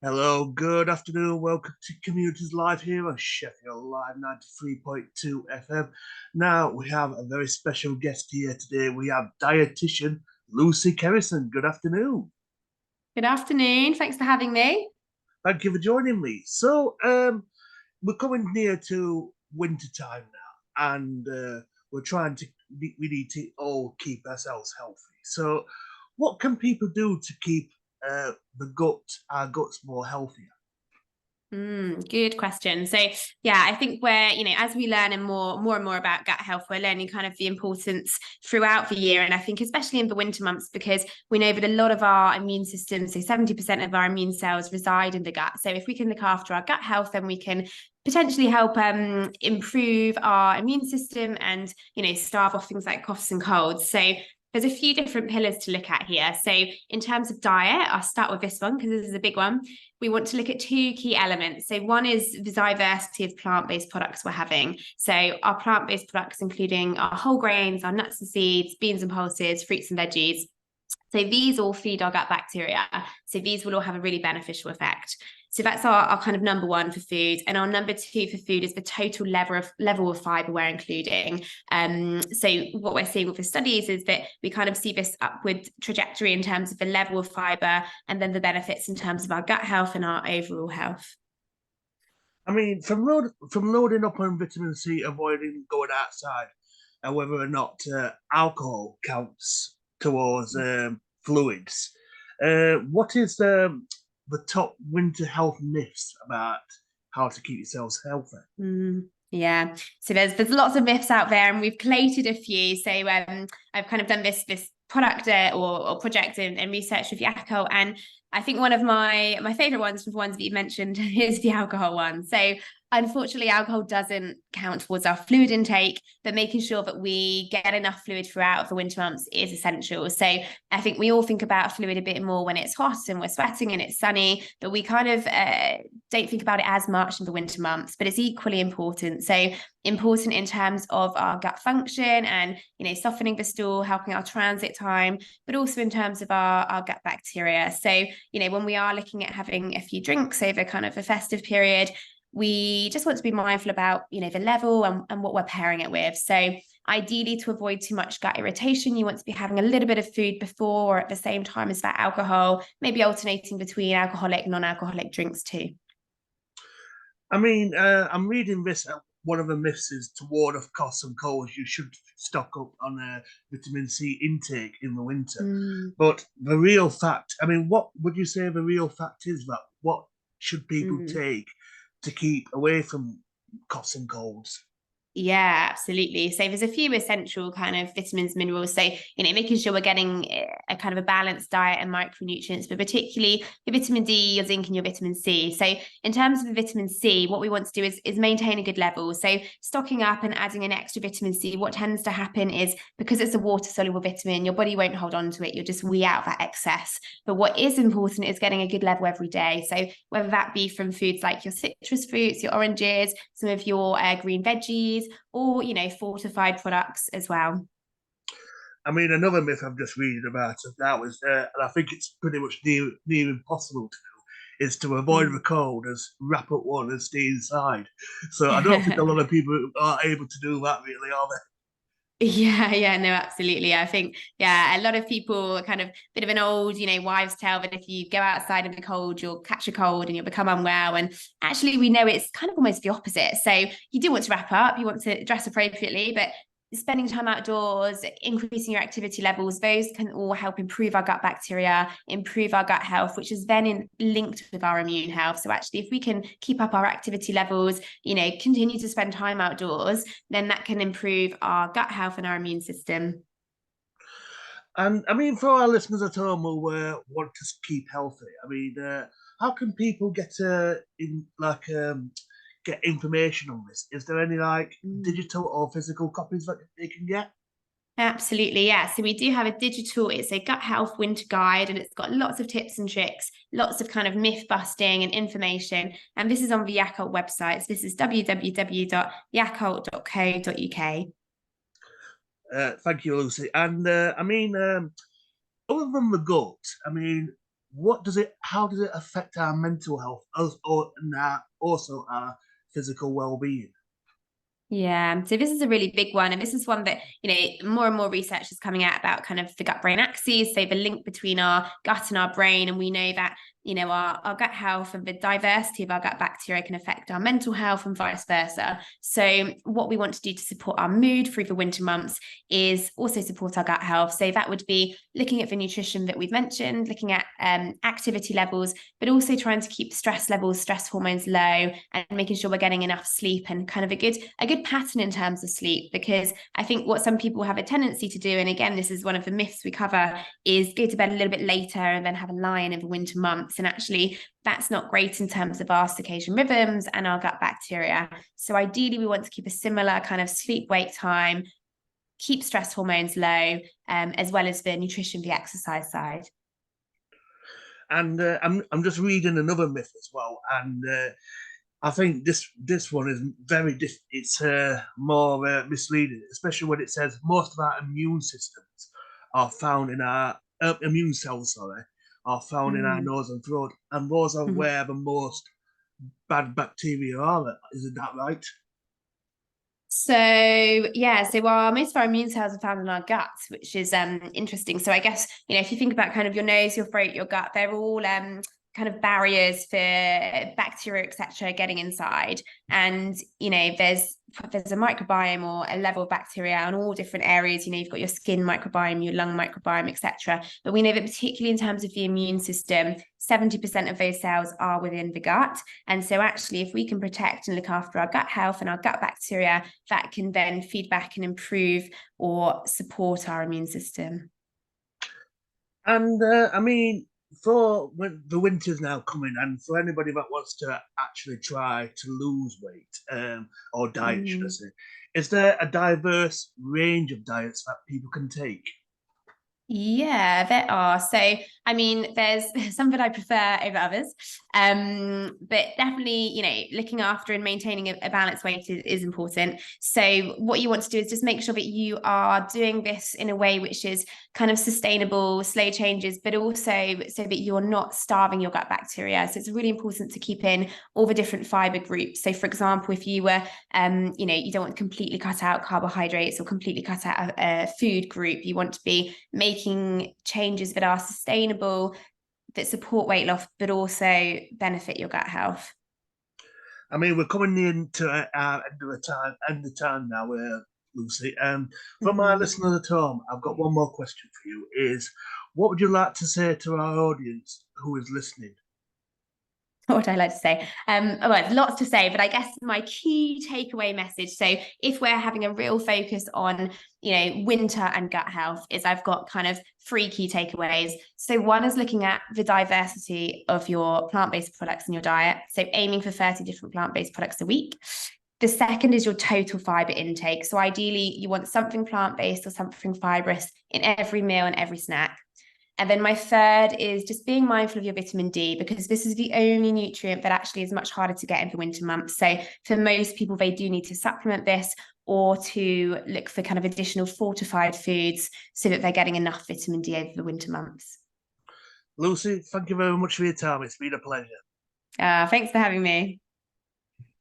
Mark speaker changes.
Speaker 1: Hello, good afternoon. Welcome to Communities Live here on Sheffield Live 93.2 FM. Now, we have a very special guest here today. We have dietitian Lucy Kerrison. Good afternoon.
Speaker 2: Good afternoon. Thanks for having me.
Speaker 1: Thank you for joining me. We're coming near to winter time now, and we need to all keep ourselves healthy. So, what can people do to keep our guts more healthier?
Speaker 2: Good question. So yeah, I think as we learn more and more about gut health, we're learning kind of the importance throughout the year. And I think especially in the winter months, because we know that a lot of our immune system, so 70% of our immune cells reside in the gut. So if we can look after our gut health, then we can potentially help improve our immune system and, starve off things like coughs and colds. So there's a few different pillars to look at here. So in terms of diet, I'll start with this one because this is a big one. We want to look at two key elements. So one is the diversity of plant-based products we're having. So our plant-based products, including our whole grains, our nuts and seeds, beans and pulses, fruits and veggies. So these all feed our gut bacteria. So these will all have a really beneficial effect. So that's our kind of number one for food. And our number two for food is the total level of fiber we're including. So what we're seeing with the studies is that we kind of see this upward trajectory in terms of the level of fiber and then the benefits in terms of our gut health and our overall health.
Speaker 1: I mean, from loading up on vitamin C, avoiding going outside, and whether or not alcohol counts towards fluids. What is the top winter health myths about how to keep yourselves healthy?
Speaker 2: Yeah, so there's lots of myths out there, and we've collated a few. So I've kind of done this product or project and research with Yakult, and I think one of my favorite ones from the ones that you mentioned is the alcohol one. So unfortunately, alcohol doesn't count towards our fluid intake, but making sure that we get enough fluid throughout the winter months is essential. So I think we all think about fluid a bit more when it's hot and we're sweating and it's sunny, but we kind of don't think about it as much in the winter months, but it's equally important. So important in terms of our gut function and, softening the stool, helping our transit time, but also in terms of our gut bacteria. So, when we are looking at having a few drinks over kind of a festive period, we just want to be mindful about, the level and what we're pairing it with. So ideally, to avoid too much gut irritation, you want to be having a little bit of food before or at the same time as that alcohol, maybe alternating between alcoholic, non-alcoholic drinks too.
Speaker 1: I mean, I'm reading this. One of the myths is to ward off coughs and colds, you should stock up on vitamin C intake in the winter. But the real fact, I mean, what would you say the real fact is that what should people take to keep away from coughs and colds?
Speaker 2: Yeah, absolutely. So there's a few essential kind of vitamins, minerals. So, making sure we're getting a kind of a balanced diet and micronutrients, but particularly your vitamin D, your zinc, and your vitamin C. So in terms of the vitamin C, what we want to do is maintain a good level. So stocking up and adding an extra vitamin C, what tends to happen is because it's a water-soluble vitamin, your body won't hold on to it. You'll just wee out that excess. But what is important is getting a good level every day. So whether that be from foods like your citrus fruits, your oranges, some of your green veggies, or fortified products as well.
Speaker 1: I mean, another myth I've just read about that was, and I think it's pretty much near impossible to do, is to avoid the cold, as wrap up one and stay inside. So I don't think a lot of people are able to do that, really, are they?
Speaker 2: Yeah, no, absolutely. I think, a lot of people kind of bit of an old, wives' tale that if you go outside in the cold, you'll catch a cold and you'll become unwell. And actually, we know it's kind of almost the opposite. So you do want to wrap up, you want to dress appropriately, but spending time outdoors, increasing your activity levels, those can all help improve our gut bacteria, improve our gut health, which is then linked with our immune health. So actually, if we can keep up our activity levels, continue to spend time outdoors, then that can improve our gut health and our immune system.
Speaker 1: And I mean, for our listeners at home who want to keep healthy, I mean, how can people get get information on this? Is there any digital or physical copies that they can get?
Speaker 2: Absolutely, yeah. So we do have a digital, it's a gut health winter guide, and it's got lots of tips and tricks, lots of kind of myth busting and information. And this is on the Yakult website. So this is www.yakult.co.uk.
Speaker 1: Thank you, Lucy. And I mean, other than the gut, I mean, how does it affect our mental health, and also our physical well-being?
Speaker 2: Yeah, so this is a really big one. And this is one that, more and more research is coming out about kind of the gut-brain axis, so the link between our gut and our brain. And we know that, our gut health and the diversity of our gut bacteria can affect our mental health and vice versa. So what we want to do to support our mood through the winter months is also support our gut health. So that would be looking at the nutrition that we've mentioned, looking at activity levels, but also trying to keep stress levels, stress hormones low, and making sure we're getting enough sleep and kind of a good pattern in terms of sleep. Because I think what some people have a tendency to do, and again, this is one of the myths we cover, is go to bed a little bit later and then have a lie-in in the winter months. And actually, that's not great in terms of our circadian rhythms and our gut bacteria. So ideally, we want to keep a similar kind of sleep-wake time, keep stress hormones low, as well as the nutrition, the exercise side.
Speaker 1: And I'm just reading another myth as well, and I think this one is it's more misleading, especially when it says most of our immune systems are found in our immune cells. Sorry, are found in our nose and throat, and those are where the most bad bacteria are. Isn't that right?
Speaker 2: So yeah, so most of our immune cells are found in our guts, which is interesting. So I guess, if you think about kind of your nose, your throat, your gut, they're all kind of barriers for bacteria, etc., getting inside. And there's a microbiome or a level of bacteria on all different areas. You've got your skin microbiome, your lung microbiome, etc. But we know that particularly in terms of the immune system, 70% of those cells are within the gut. And so actually, if we can protect and look after our gut health and our gut bacteria, that can then feed back and improve or support our immune system.
Speaker 1: And I mean, for when the winter's now coming, and for anybody that wants to actually try to lose weight, or diet, should I say, is there a diverse range of diets that people can take?
Speaker 2: Yeah, there are. So, I mean, there's some that I prefer over others. But definitely, looking after and maintaining a balanced weight is important. So what you want to do is just make sure that you are doing this in a way which is kind of sustainable, slow changes, but also so that you're not starving your gut bacteria. So it's really important to keep in all the different fiber groups. So for example, if you were, you don't want to completely cut out carbohydrates or completely cut out a food group, you want to be making changes that are sustainable, that support weight loss, but also benefit your gut health.
Speaker 1: I mean, we're coming into our end of time now, Lucy. For my listeners at home, I've got one more question for you: is what would you like to say to our audience who is listening?
Speaker 2: What would I like to say? Well, there's lots to say, but I guess my key takeaway message. So if we're having a real focus on, winter and gut health, is I've got kind of 3 key takeaways. So one is looking at the diversity of your plant-based products in your diet. So aiming for 30 different plant-based products a week. The second is your total fiber intake. So ideally, you want something plant-based or something fibrous in every meal and every snack. And then my third is just being mindful of your vitamin D, because this is the only nutrient that actually is much harder to get in the winter months. So for most people, they do need to supplement this or to look for kind of additional fortified foods so that they're getting enough vitamin D over the winter months.
Speaker 1: Lucy, thank you very much for your time. It's been a pleasure.
Speaker 2: Thanks for having me.